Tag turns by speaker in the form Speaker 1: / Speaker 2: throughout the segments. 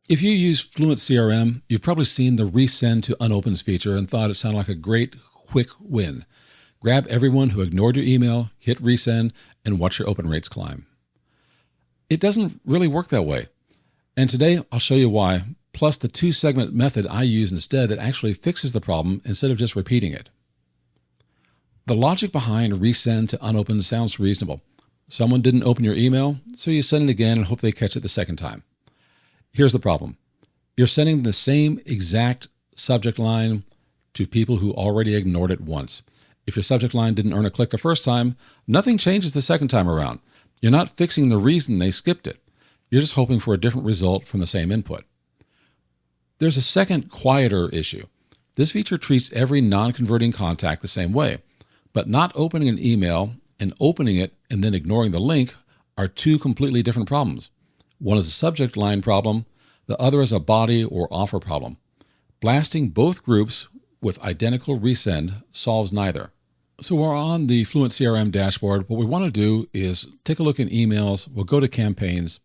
Speaker 1: If you use FluentCRM, you've probably seen the Resend to Unopens feature and thought it sounded like a great, quick win. Grab everyone who ignored your email, hit resend, and watch your open rates climb. It doesn't really work that way. And today I'll show you why, plus the two-segment method I use instead that actually fixes the problem instead of just repeating it. The logic behind Resend to Unopens sounds reasonable. Someone didn't open your email, so you send it again and hope they catch it the second time. Here's the problem. You're sending the same exact subject line to people who already ignored it once. If your subject line didn't earn a click the first time, nothing changes the second time around. You're not fixing the reason they skipped it. You're just hoping for a different result from the same input. There's a second, quieter issue. This feature treats every non-converting contact the same way, but not opening an email and opening it and then ignoring the link are two completely different problems. One is a subject line problem, the other is a body or offer problem. Blasting both groups with identical resend solves neither. So we're on the FluentCRM dashboard. What we want to do is take a look in emails. We'll go to campaigns.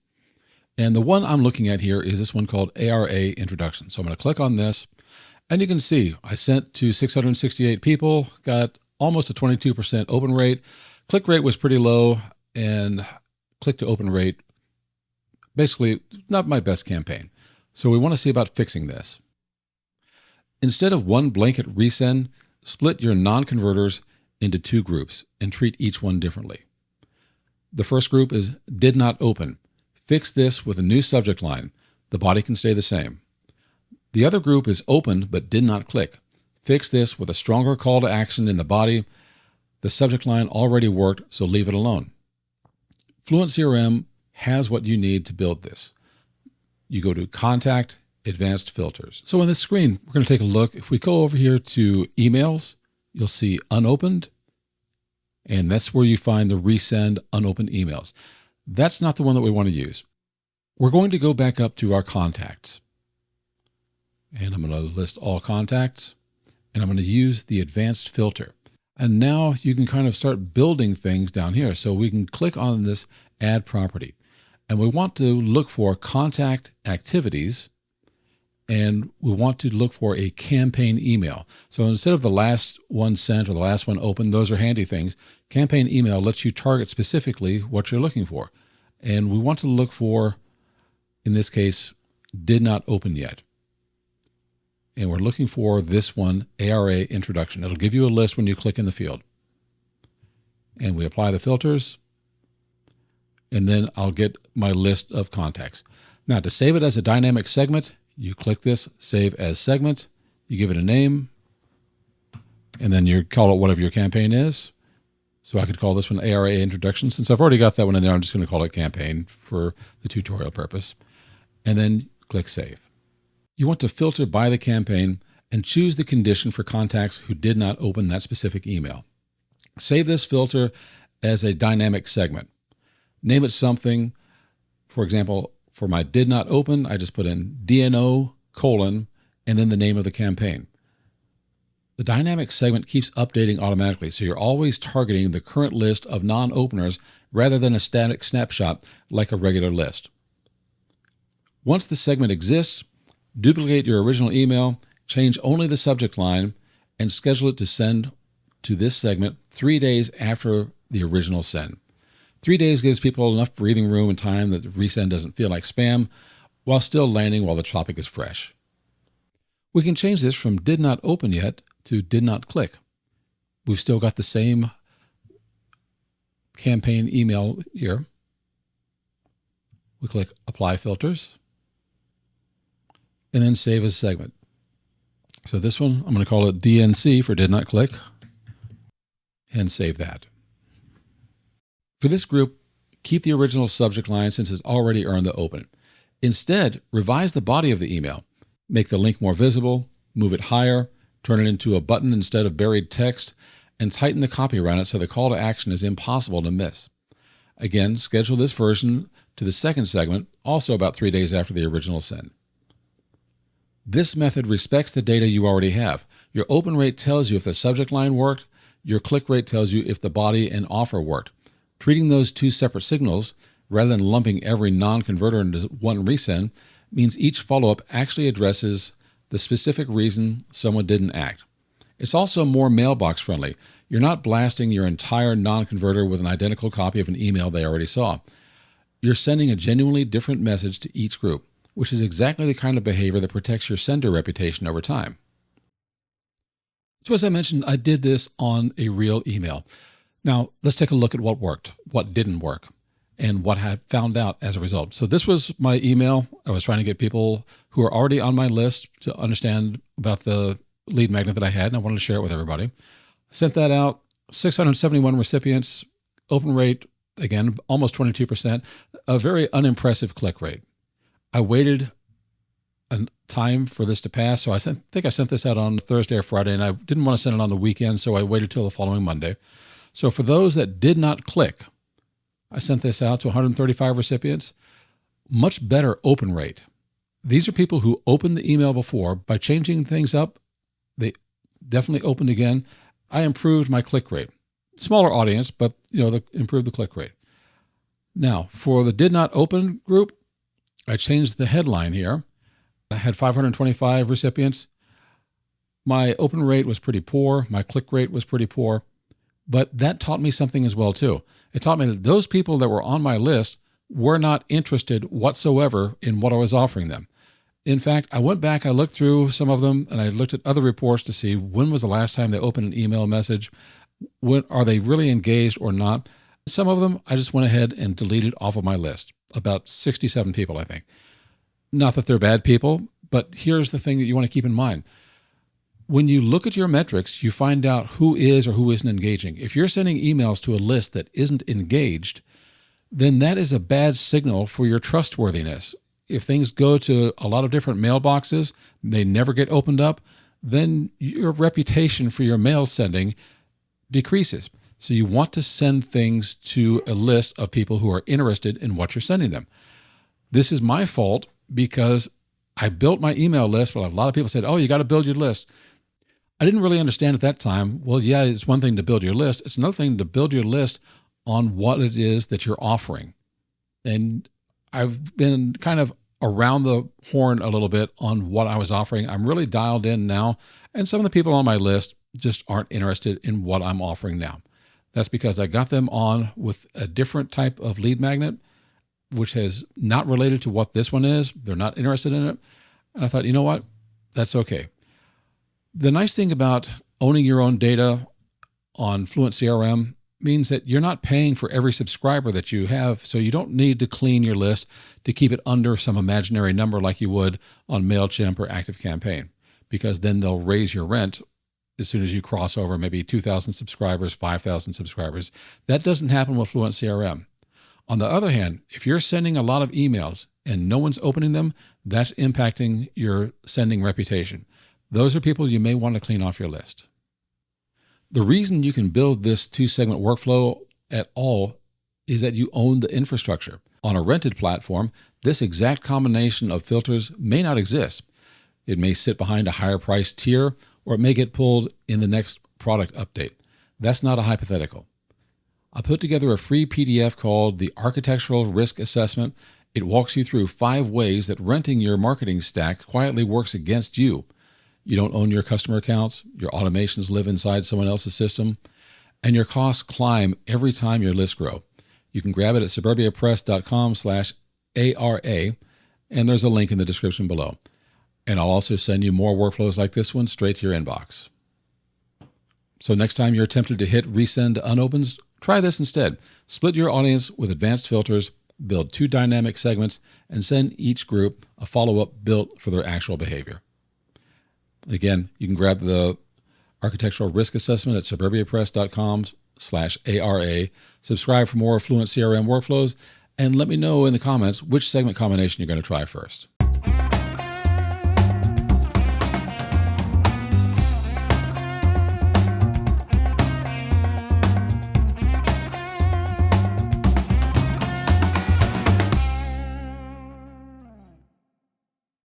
Speaker 1: And the one I'm looking at here is this one called ARA Introduction. So I'm going to click on this. And you can see I sent to 668 people, got almost a 22% open rate. Click rate was pretty low, and click to open rate, basically not my best campaign. So we want to see about fixing this. Instead of one blanket resend, split your non-converters into two groups and treat each one differently. The first group is did not open. Fix this with a new subject line. The body can stay the same. The other group is opened but did not click. Fix this with a stronger call to action in the body. The subject line already worked, so leave it alone. FluentCRM has what you need to build this. You go to Contact, Advanced Filters. So on this screen, we're going to take a look. If we go over here to Emails, you'll see Unopened, and that's where you find the Resend Unopened emails. That's not the one that we want to use. We're going to go back up to our contacts. And I'm going to list all contacts, and I'm going to use the Advanced Filter. And now you can kind of start building things down here. So we can click on this Add Property. And we want to look for contact activities, and we want to look for a campaign email. So instead of the last one sent or the last one opened, those are handy things. Campaign email lets you target specifically what you're looking for. And we want to look for, in this case, did not open yet. And we're looking for this one, ARA Introduction. It'll give you a list when you click in the field. And we apply the filters, and then I'll get my list of contacts. Now, to save it as a dynamic segment, you click this, Save as Segment, you give it a name, and then you call it whatever your campaign is. So I could call this one ARA Introduction. Since I've already got that one in there, I'm just going to call it Campaign for the tutorial purpose. And then click Save. You want to filter by the campaign and choose the condition for contacts who did not open that specific email. Save this filter as a dynamic segment. Name it something. For example, for my did not open, I just put in DNO : and then the name of the campaign. The dynamic segment keeps updating automatically, so you're always targeting the current list of non-openers rather than a static snapshot like a regular list. Once the segment exists, duplicate your original email, change only the subject line, and schedule it to send to this segment 3 days after the original send. 3 days gives people enough breathing room and time that the resend doesn't feel like spam, while still landing while the topic is fresh. We can change this from did not open yet to did not click. We've still got the same campaign email here. We click Apply Filters, and then Save as Segment. So this one, I'm going to call it DNC for did not click, and save that. For this group, keep the original subject line since it's already earned the open. Instead, revise the body of the email. Make the link more visible, move it higher, turn it into a button instead of buried text, and tighten the copy around it so the call to action is impossible to miss. Again, schedule this version to the second segment, also about 3 days after the original send. This method respects the data you already have. Your open rate tells you if the subject line worked, your click rate tells you if the body and offer worked. Treating those two separate signals, rather than lumping every non-converter into one resend, means each follow-up actually addresses the specific reason someone didn't act. It's also more mailbox friendly. You're not blasting your entire non-converter with an identical copy of an email they already saw. You're sending a genuinely different message to each group, which is exactly the kind of behavior that protects your sender reputation over time. So as I mentioned, I did this on a real email. Now, let's take a look at what worked, what didn't work, and what I found out as a result. So this was my email. I was trying to get people who are already on my list to understand about the lead magnet that I had, and I wanted to share it with everybody. I sent that out, 671 recipients, open rate, again, almost 22%, a very unimpressive click rate. I waited a time for this to pass, so I think I sent this out on Thursday or Friday, and I didn't want to send it on the weekend, so I waited till the following Monday. So for those that did not click, I sent this out to 135 recipients. Much better open rate. These are people who opened the email before. By changing things up, they definitely opened again. I improved my click rate. Smaller audience, but improved the click rate. Now, for the did not open group, I changed the headline here. I had 525 recipients. My open rate was pretty poor. My click rate was pretty poor. But that taught me something as well, too. It taught me that those people that were on my list were not interested whatsoever in what I was offering them. In fact, I went back, I looked through some of them, and I looked at other reports to see when was the last time they opened an email message. Are they really engaged or not? Some of them, I just went ahead and deleted off of my list. About 67 people, I think. Not that they're bad people, but here's the thing that you want to keep in mind. When you look at your metrics, you find out who is or who isn't engaging. If you're sending emails to a list that isn't engaged, then that is a bad signal for your trustworthiness. If things go to a lot of different mailboxes, they never get opened up, then your reputation for your mail sending decreases. So you want to send things to a list of people who are interested in what you're sending them. This is my fault because I built my email list. Well, a lot of people said, oh, you got to build your list. I didn't really understand at that time. Well, yeah, it's one thing to build your list. It's another thing to build your list on what it is that you're offering. And I've been kind of around the horn a little bit on what I was offering. I'm really dialed in now. And some of the people on my list just aren't interested in what I'm offering now. That's because I got them on with a different type of lead magnet, which is not related to what this one is. They're not interested in it. And I thought, you know what? That's okay. The nice thing about owning your own data on FluentCRM means that you're not paying for every subscriber that you have, so you don't need to clean your list to keep it under some imaginary number like you would on MailChimp or ActiveCampaign, because then they'll raise your rent as soon as you cross over maybe 2,000 subscribers, 5,000 subscribers. That doesn't happen with FluentCRM. On the other hand, if you're sending a lot of emails and no one's opening them, that's impacting your sending reputation. Those are people you may want to clean off your list. The reason you can build this two-segment workflow at all is that you own the infrastructure. On a rented platform, this exact combination of filters may not exist. It may sit behind a higher price tier, or it may get pulled in the next product update. That's not a hypothetical. I put together a free PDF called the Architectural Risk Assessment. It walks you through 5 ways that renting your marketing stack quietly works against you. You don't own your customer accounts, your automations live inside someone else's system, and your costs climb every time your lists grow. You can grab it at suburbiapress.com/ARA, and there's a link in the description below. And I'll also send you more workflows like this one straight to your inbox. So next time you're tempted to hit resend to Unopens, try this instead. Split your audience with advanced filters, build 2 dynamic segments, and send each group a follow-up built for their actual behavior. Again, you can grab the Architectural Risk Assessment at suburbiapress.com/ARA. Subscribe for more FluentCRM workflows, and let me know in the comments which segment combination you're going to try first.